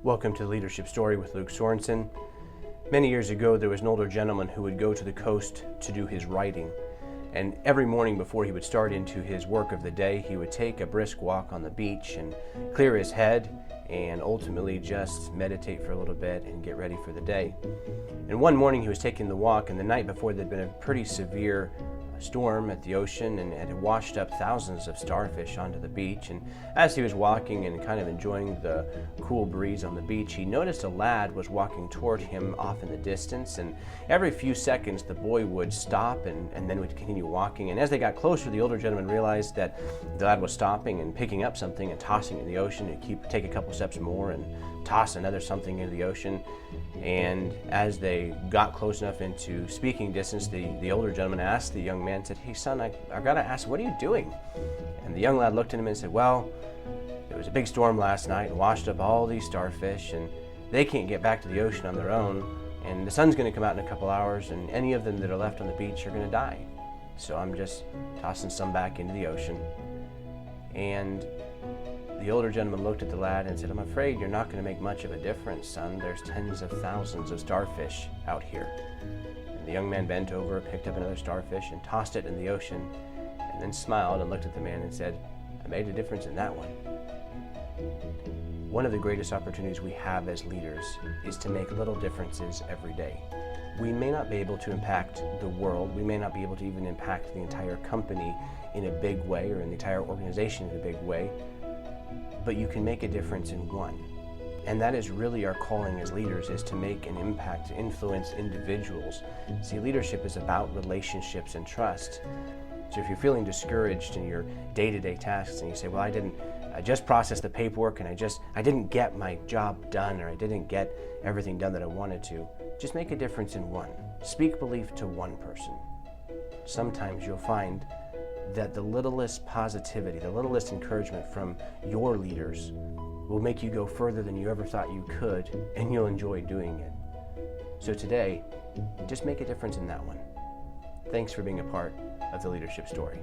Welcome to the Leadership Story with Luke Sorensen. Many years ago, there was an older gentleman who would go to the coast to do his writing. And every morning before he would start into his work of the day, he would take a brisk walk on the beach and clear his head and ultimately just meditate for a little bit and get ready for the day. And one morning he was taking the walk, and the night before there'd been a pretty severe storm at the ocean, and it had washed up thousands of starfish onto the beach. And as he was walking and kind of enjoying the cool breeze on the beach, he noticed a lad was walking toward him off in the distance, and every few seconds the boy would stop and then would continue walking. And as they got closer, the older gentleman realized that the lad was stopping and picking up something and tossing it in the ocean, and take a couple steps more and toss another something into the ocean. And as they got close enough into speaking distance, the older gentleman asked the young man, said, "Hey son, I gotta ask, what are you doing?" And the young lad looked at him and said, "Well, it was a big storm last night and washed up all these starfish, and they can't get back to the ocean on their own, and the sun's gonna come out in a couple hours, and any of them that are left on the beach are gonna die. So I'm just tossing some back into the ocean." And the older gentleman looked at the lad and said, "I'm afraid you're not going to make much of a difference, son. There's tens of thousands of starfish out here." And the young man bent over, picked up another starfish, and tossed it in the ocean, and then smiled and looked at the man and said, "I made a difference in that one." One of the greatest opportunities we have as leaders is to make little differences every day. We may not be able to impact the world. We may not be able to even impact the entire company in a big way, or in the entire organization in a big way, but you can make a difference in one. And that is really our calling as leaders, is to make an impact, to influence individuals. See, leadership is about relationships and trust. So if you're feeling discouraged in your day-to-day tasks and you say, "Well, I just processed the paperwork and I didn't get my job done, or I didn't get everything done that I wanted to," just make a difference in one. Speak belief to one person. Sometimes you'll find that the littlest positivity, the littlest encouragement from your leaders will make you go further than you ever thought you could, and you'll enjoy doing it. So today, just make a difference in that one. Thanks for being a part of the Leadership Story.